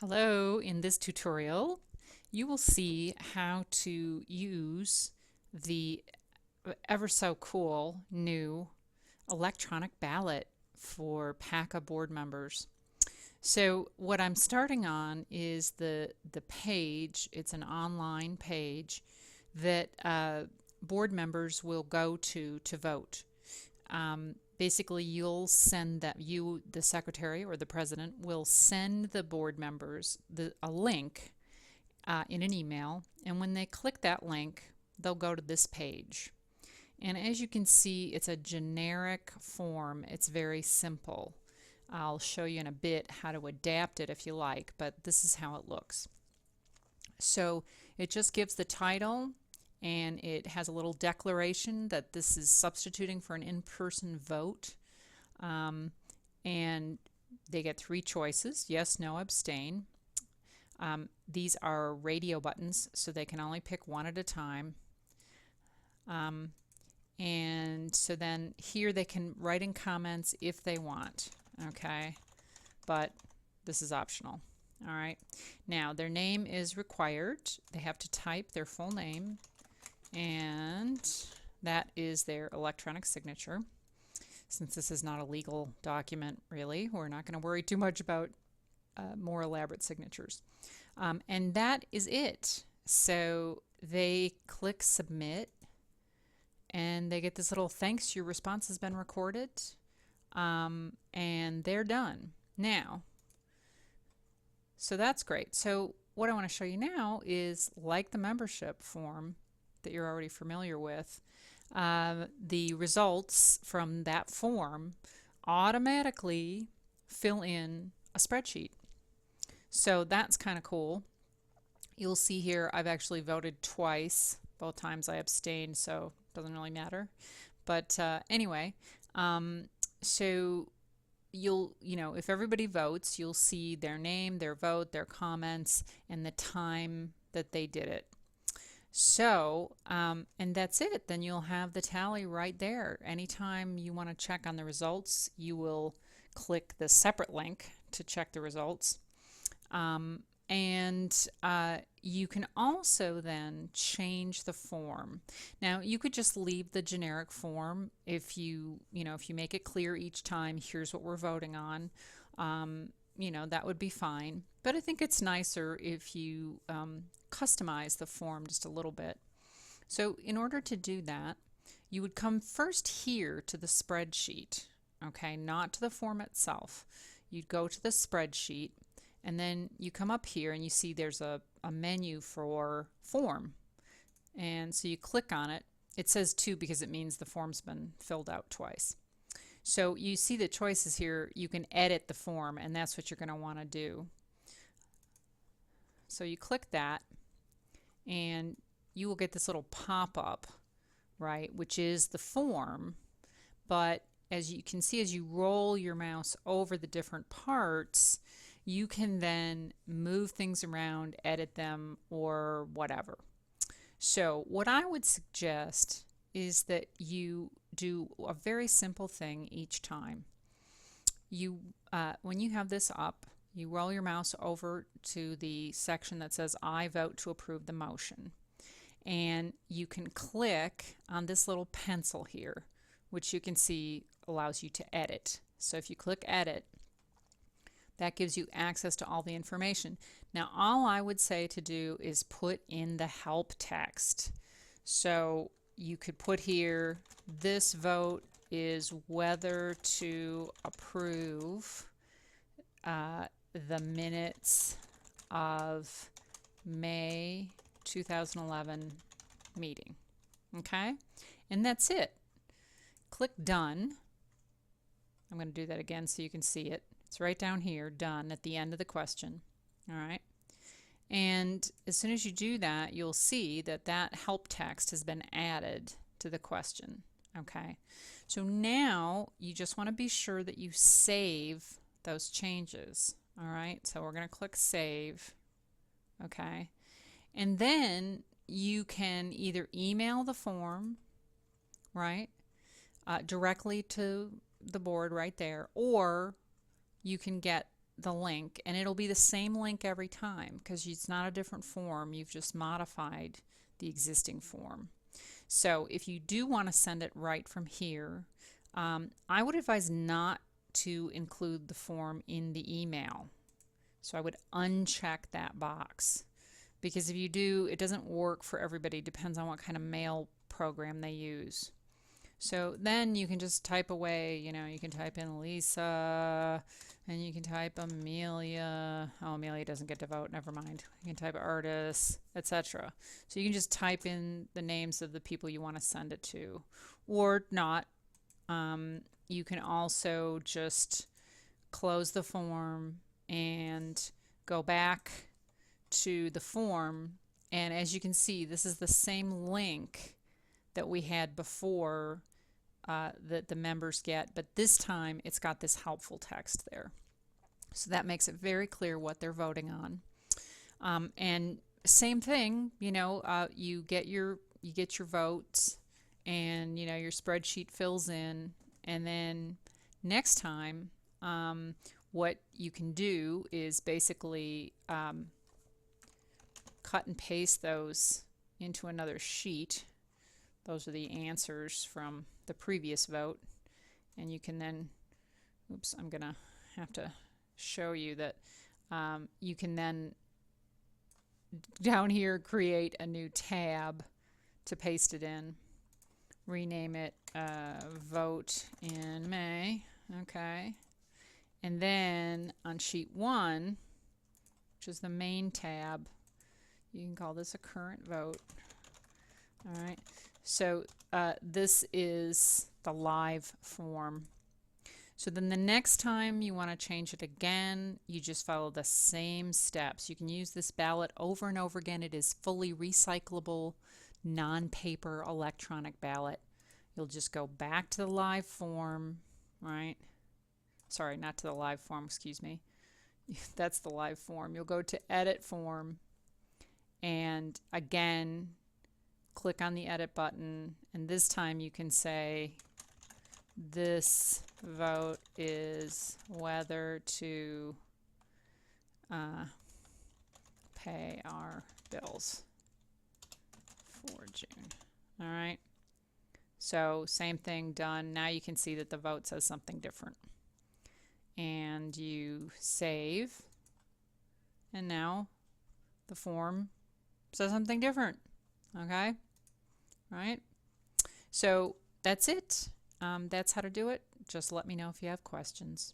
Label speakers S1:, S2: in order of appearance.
S1: Hello, in this tutorial you will see how to use the ever so cool new electronic ballot for PACA board members. So what I'm starting on is the page. It's an online page that board members will go to vote. Basically, you'll send that the secretary or the president, will send the board members a link in an email, and when they click that link, they'll go to this page. And as you can see, it's a generic form. It's very simple. I'll show you in a bit how to adapt it if you like, but this is how it looks. So it just gives the title, and it has a little declaration that this is substituting for an in-person vote. And they get 3 choices: yes, no, abstain. These are radio buttons, so they can only pick one at a time. And so then here they can write in comments if they want, okay? But this is optional. All right. Now, their name is required. They have to type their full name, and that is their electronic signature. Since this is not a legal document, really, we're not going to worry too much about more elaborate signatures. And that is it. So they click submit, and they get this little thanks, your response has been recorded, and they're done. Now, so that's great. So what I want to show you now is, like the membership form that you're already familiar with, the results from that form automatically fill in a spreadsheet. So that's kind of cool. You'll see here I've actually voted twice. Both times I abstained, so it doesn't really matter. But anyway, so if everybody votes, you'll see their name, their vote, their comments, and the time that they did it. So, and that's it. Then you'll have the tally right there. Anytime you want to check on the results, you will click the separate link to check the results. And you can also then change the form. Now, you could just leave the generic form if you make it clear each time, here's what we're voting on. That would be fine. But I think it's nicer if you customize the form just a little bit. So in order to do that, you would come first here to the spreadsheet, okay, not to the form itself. You'd go to the spreadsheet, and then you come up here and you see there's a menu for form. And so you click on it. It says 2 because it means the form's been filled out twice. So you see the choices here. You can edit the form, and that's what you're going to want to do. So you click that, and you will get this little pop-up, right, which is the form. But as you can see, as you roll your mouse over the different parts, you can then move things around, edit them, or whatever. So what I would suggest is that you do a very simple thing each time. When you have this up, you roll your mouse over to the section that says I vote to approve the motion. And you can click on this little pencil here, which you can see allows you to edit. So if you click edit, that gives you access to all the information. Now, all I would say to do is put in the help text. So you could put here, this vote is whether to approve the minutes of May 2011 meeting. Okay? And that's it. Click done. I'm going to do that again so you can see it. It's right down here, done, at the end of the question. All right? And as soon as you do that, you'll see that that help text has been added to the question. Okay? So now you just want to be sure that you save those changes. All right? So we're going to click save. Okay? And then you can either email the form, right, directly to the board right there, or you can get the link, and it'll be the same link every time because it's not a different form. You've just modified the existing form. So if you do want to send it right from here, I would advise not to include the form in the email. So I would uncheck that box, because if you do, it doesn't work for everybody. It depends on what kind of mail program they use. So then you can just type away, you know, you can type in Lisa, and you can type Amelia. Oh, Amelia doesn't get to vote, never mind. You can type artists, etc. So you can just type in the names of the people you want to send it to, or not. You can also just close the form and go back to the form, and as you can see, this is the same link that we had before that the members get, but this time it's got this helpful text there. So that makes it very clear what they're voting on. And same thing, you know, you get your votes, and you know your spreadsheet fills in, and then next time what you can do is basically cut and paste those into another sheet. Those are the answers from the previous vote, and you can then, oops, I'm gonna have to show you that you can then down here create a new tab to paste it in, rename it vote in May, okay, and then on sheet 1, which is the main tab, you can call this a current vote. All right, so this is the live form. So then the next time you want to change it again, you just follow the same steps. You can use this ballot over and over again. It is fully recyclable, non-paper electronic ballot. You'll just go back to the live form, right? Sorry, not to the live form, excuse me. That's the live form. You'll go to edit form, and again, click on the edit button, and this time you can say this vote is whether to pay our bills for June. All right, so same thing done. Now you can see that the vote says something different, and you save, and now the form says something different. Okay, right? So that's it. That's how to do it. Just let me know if you have questions.